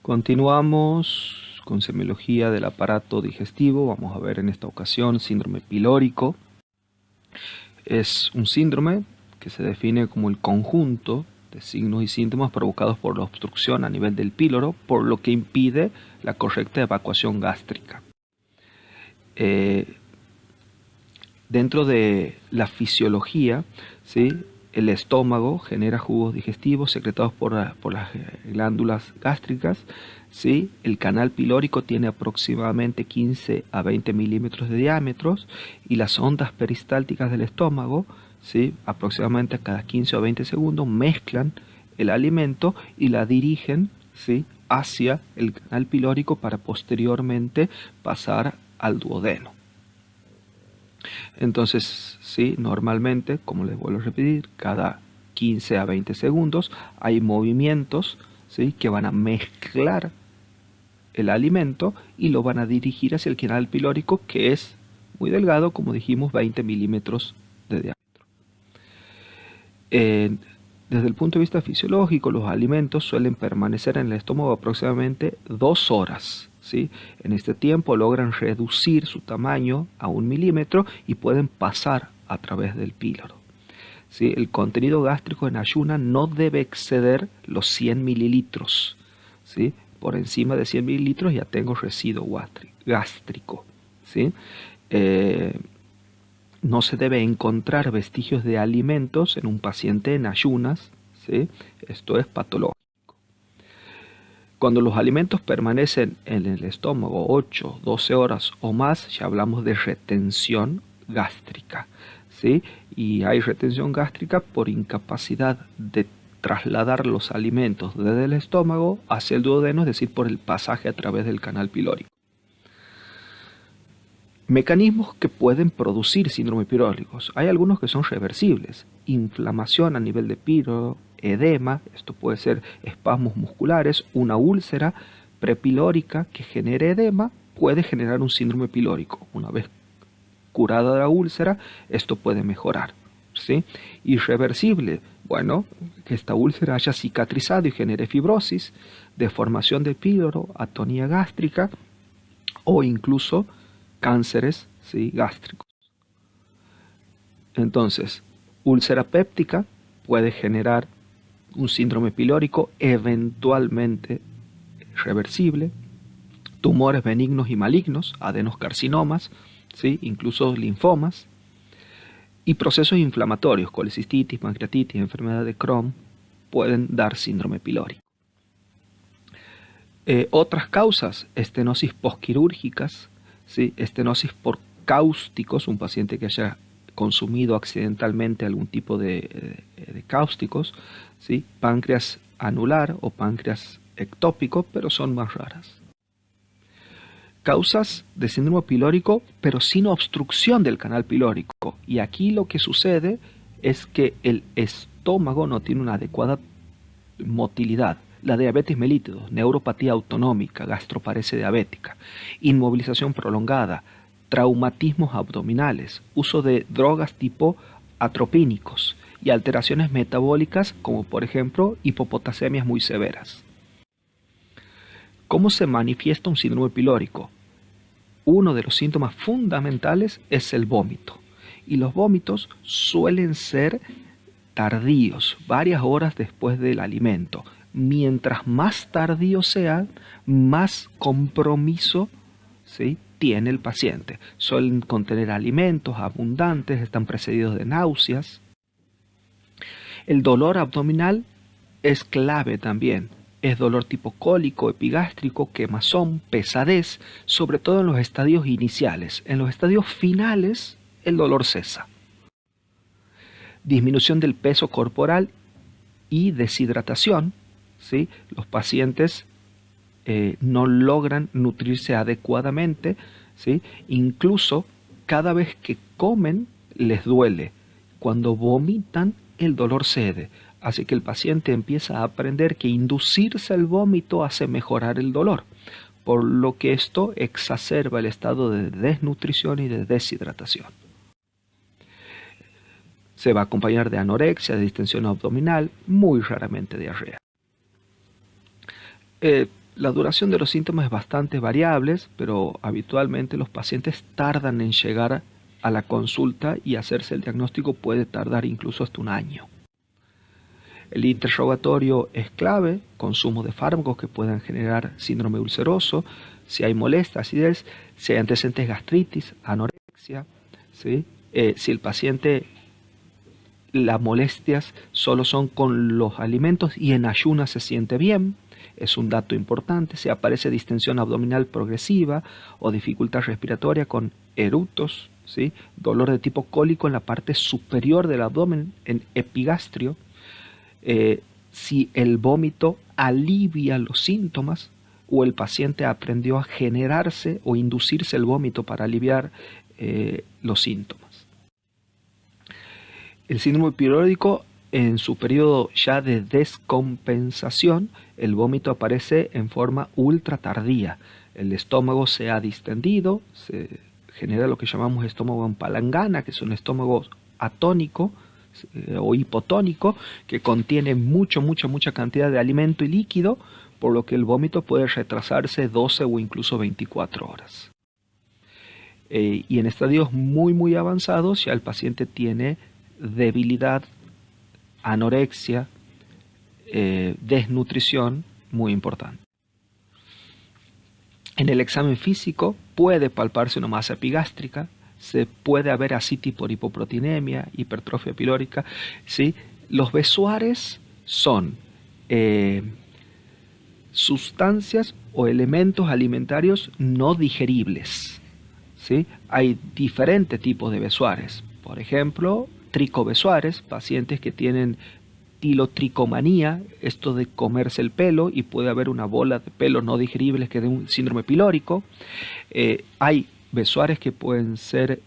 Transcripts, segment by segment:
Continuamos con semiología del aparato digestivo. Vamos a ver en esta ocasión síndrome pilórico. Es un síndrome que se define como el conjunto de signos y síntomas provocados por la obstrucción a nivel del píloro, por lo que impide la correcta evacuación gástrica. Dentro de la fisiología, ¿sí?, el estómago genera jugos digestivos secretados por las glándulas gástricas. ¿Sí? El canal pilórico tiene aproximadamente 15 a 20 milímetros de diámetro y las ondas peristálticas del estómago, ¿sí?, aproximadamente cada 15 o 20 segundos mezclan el alimento y la dirigen, ¿sí?, hacia el canal pilórico para posteriormente pasar al duodeno. Entonces, sí, normalmente, como les vuelvo a repetir, cada 15 a 20 segundos hay movimientos, ¿sí?, que van a mezclar el alimento y lo van a dirigir hacia el canal pilórico, que es muy delgado, como dijimos, 20 milímetros de diámetro. Desde el punto de vista fisiológico, los alimentos suelen permanecer en el estómago aproximadamente 2 horas. ¿Sí? En este tiempo logran reducir su tamaño a 1 milímetro y pueden pasar a través del píloro. ¿Sí? El contenido gástrico en ayuna no debe exceder los 100 mililitros. ¿Sí? Por encima de 100 mililitros ya tengo residuo gástrico. ¿Sí? No se debe encontrar vestigios de alimentos en un paciente en ayunas, ¿sí? Esto es patológico. Cuando los alimentos permanecen en el estómago 8, 12 horas o más, ya hablamos de retención gástrica, ¿sí? Y hay retención gástrica por incapacidad de trasladar los alimentos desde el estómago hacia el duodeno, es decir, por el pasaje a través del canal pilórico. Mecanismos que pueden producir síndrome pilóricos. Hay algunos que son reversibles. Inflamación a nivel de píloro, edema, esto puede ser espasmos musculares, una úlcera prepilórica que genere edema puede generar un síndrome pilórico. Una vez curada la úlcera, esto puede mejorar. ¿Sí? Irreversible, bueno, que esta úlcera haya cicatrizado y genere fibrosis, deformación del píloro, atonía gástrica o incluso cánceres, ¿sí?, gástricos. Entonces, úlcera péptica puede generar un síndrome pilórico eventualmente reversible, tumores benignos y malignos, adenoscarcinomas, ¿sí?, incluso linfomas, y procesos inflamatorios, colecistitis, pancreatitis, enfermedad de Crohn, pueden dar síndrome pilórico. Otras causas, estenosis posquirúrgicas, ¿sí?, estenosis por cáusticos, un paciente que haya consumido accidentalmente algún tipo de cáusticos, ¿sí?, páncreas anular o páncreas ectópico, pero son más raras. Causas de síndrome pilórico, pero sin obstrucción del canal pilórico. Y aquí lo que sucede es que el estómago no tiene una adecuada motilidad. La diabetes mellitus, neuropatía autonómica, gastroparesia diabética, inmovilización prolongada, traumatismos abdominales, uso de drogas tipo atropínicos y alteraciones metabólicas como por ejemplo hipopotasemias muy severas. ¿Cómo se manifiesta un síndrome pilórico? Uno de los síntomas fundamentales es el vómito. Y los vómitos suelen ser tardíos, varias horas después del alimento. Mientras más tardío sea, más compromiso, ¿sí?, tiene el paciente. Suelen contener alimentos abundantes, están precedidos de náuseas. El dolor abdominal es clave también. Es dolor tipo cólico, epigástrico, quemazón, pesadez, sobre todo en los estadios iniciales. En los estadios finales, el dolor cesa. Disminución del peso corporal y deshidratación, ¿sí? Los pacientes no logran nutrirse adecuadamente, ¿sí? Incluso cada vez que comen les duele. Cuando vomitan, el dolor cede. Así que el paciente empieza a aprender que inducirse al vómito hace mejorar el dolor, por lo que esto exacerba el estado de desnutrición y de deshidratación. Se va a acompañar de anorexia, de distensión abdominal, muy raramente diarrea. La duración de los síntomas es bastante variable, pero habitualmente los pacientes tardan en llegar a la consulta y hacerse el diagnóstico puede tardar incluso hasta un año. El interrogatorio es clave, consumo de fármacos que puedan generar síndrome ulceroso, si hay molestia, acidez, si hay antecedentes de gastritis, anorexia, ¿sí? Si el paciente, las molestias solo son con los alimentos y en ayunas se siente bien, es un dato importante. Si aparece distensión abdominal progresiva o dificultad respiratoria con eructos, ¿sí? Dolor de tipo cólico en la parte superior del abdomen, en epigastrio, si el vómito alivia los síntomas o el paciente aprendió a generarse o inducirse el vómito para aliviar los síntomas. El síndrome piródico, en su periodo ya de descompensación, el vómito aparece en forma ultra tardía. El estómago se ha distendido, se genera lo que llamamos estómago en palangana, que es un estómago atónico o hipotónico, que contiene mucha cantidad de alimento y líquido, por lo que el vómito puede retrasarse 12 o incluso 24 horas. Y en estadios muy avanzados ya el paciente tiene debilidad, anorexia, desnutrición muy importante. En el examen físico puede palparse una masa epigástrica, se puede haber ascitis por hipoproteinemia, hipertrofia pilórica, ¿sí? Los besuares son sustancias o elementos alimentarios no digeribles, ¿sí? Hay diferentes tipos de besuares. Por ejemplo, tricobesuares, pacientes que tienen tilotricomanía, esto de comerse el pelo, y puede haber una bola de pelo no digeribles que de un síndrome pilórico. Hay besuares que pueden ser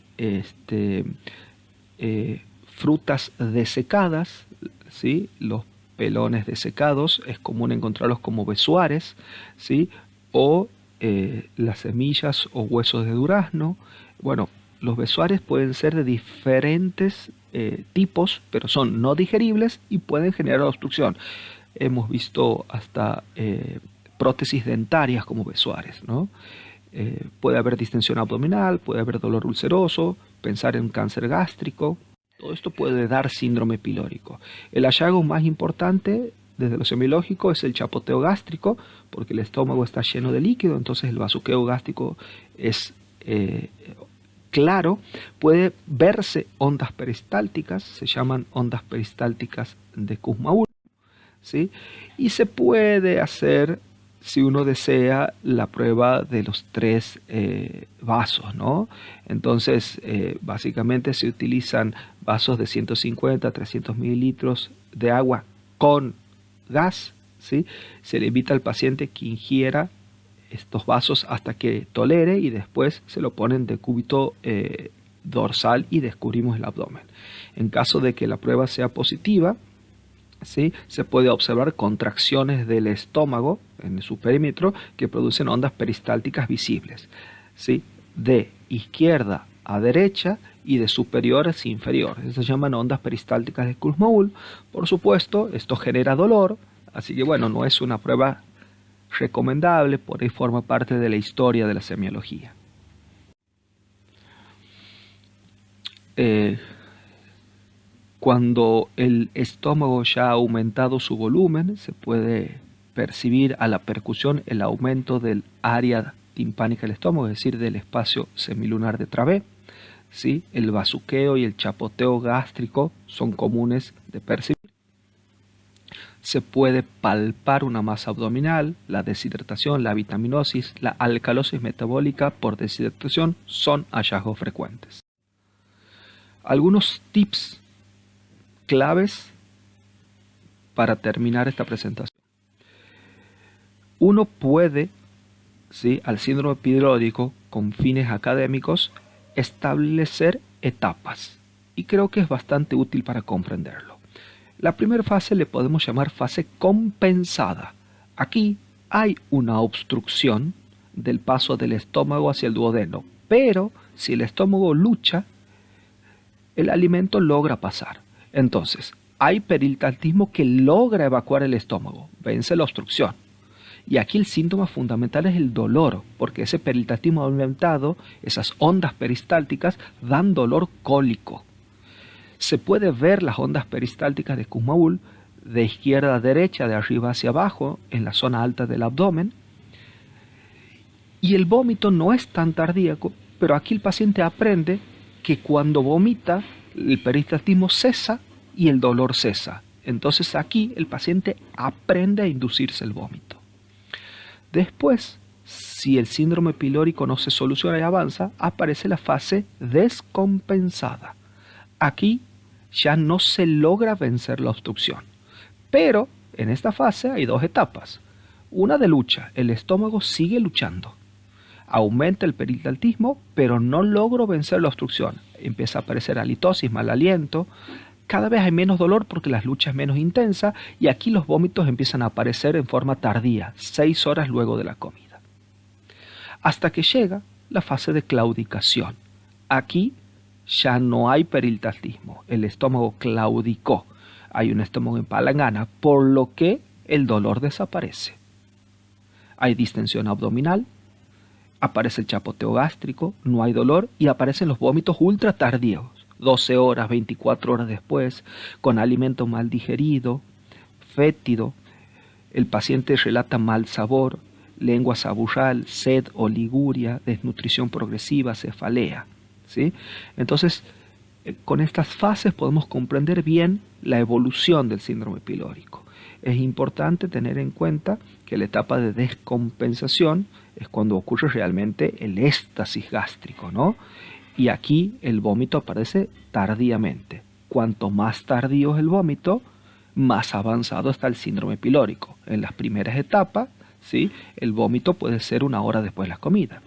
frutas desecadas, ¿sí? Los pelones desecados es común encontrarlos como besuares, ¿sí? O las semillas o huesos de durazno. Bueno, los besuares pueden ser de diferentes tipos, pero son no digeribles y pueden generar obstrucción. Hemos visto hasta prótesis dentarias como besuares, ¿no? Puede haber distensión abdominal, puede haber dolor ulceroso, pensar en cáncer gástrico. Todo esto puede dar síndrome pilórico. El hallazgo más importante desde lo semiológico es el chapoteo gástrico, porque el estómago está lleno de líquido, entonces el bazuqueo gástrico es claro. Puede verse ondas peristálticas, se llaman ondas peristálticas de Kussmaul, ¿sí? Y se puede hacer, si uno desea, la prueba de los 3 vasos, ¿no? Entonces, básicamente se utilizan vasos de 150 a 300 mililitros de agua con gas, ¿sí? Se le invita al paciente que ingiera estos vasos hasta que tolere y después se lo ponen de cúbito dorsal y descubrimos el abdomen. En caso de que la prueba sea positiva, ¿sí? Se puede observar contracciones del estómago en su perímetro que producen ondas peristálticas visibles, ¿sí? De izquierda a derecha y de superior hacia inferior. Eso se llaman ondas peristálticas de Kussmaul. Por supuesto, esto genera dolor, así que bueno, no es una prueba recomendable, por ahí forma parte de la historia de la semiología. Cuando el estómago ya ha aumentado su volumen, se puede percibir a la percusión el aumento del área timpánica del estómago, es decir, del espacio semilunar de Dravet, ¿sí? El bazuqueo y el chapoteo gástrico son comunes de percibir. Se puede palpar una masa abdominal, la deshidratación, la vitaminosis, la alcalosis metabólica por deshidratación son hallazgos frecuentes. Algunos tips claves para terminar esta presentación. Uno puede, ¿sí?, al síndrome piródico con fines académicos establecer etapas y creo que es bastante útil para comprenderlo. La primera fase le podemos llamar fase compensada. Aquí hay una obstrucción del paso del estómago hacia el duodeno, pero si el estómago lucha, el alimento logra pasar. Entonces, hay peristaltismo que logra evacuar el estómago, vence la obstrucción. Y aquí el síntoma fundamental es el dolor, porque ese peristaltismo aumentado, esas ondas peristálticas, dan dolor cólico. Se puede ver las ondas peristálticas de Kussmaul de izquierda a derecha, de arriba hacia abajo, en la zona alta del abdomen. Y el vómito no es tan tardíaco, pero aquí el paciente aprende que cuando vomita, el peristaltismo cesa y el dolor cesa. Entonces aquí el paciente aprende a inducirse el vómito. Después, si el síndrome pilórico no se soluciona y avanza, aparece la fase descompensada. Aquí ya no se logra vencer la obstrucción. Pero en esta fase hay dos etapas. Una de lucha, el estómago sigue luchando. Aumenta el peristaltismo, pero no logro vencer la obstrucción. Empieza a aparecer halitosis, mal aliento. Cada vez hay menos dolor porque la lucha es menos intensa y aquí los vómitos empiezan a aparecer en forma tardía, 6 horas luego de la comida. Hasta que llega la fase de claudicación. Aquí ya no hay peristaltismo, el estómago claudicó. Hay un estómago en palangana, por lo que el dolor desaparece. Hay distensión abdominal, aparece el chapoteo gástrico, no hay dolor y aparecen los vómitos ultra tardíos. 12 horas, 24 horas después, con alimento mal digerido, fétido, el paciente relata mal sabor, lengua saburral, sed, oliguria, desnutrición progresiva, cefalea, ¿sí? Entonces, con estas fases podemos comprender bien la evolución del síndrome pilórico. Es importante tener en cuenta que la etapa de descompensación es cuando ocurre realmente el éxtasis gástrico, ¿no? Y aquí el vómito aparece tardíamente. Cuanto más tardío es el vómito, más avanzado está el síndrome pilórico. En las primeras etapas, ¿sí?, el vómito puede ser 1 hora después de la comida.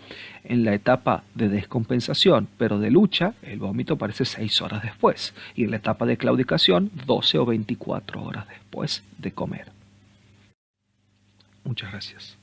En la etapa de descompensación, pero de lucha, el vómito aparece 6 horas después. Y en la etapa de claudicación, 12 o 24 horas después de comer. Muchas gracias.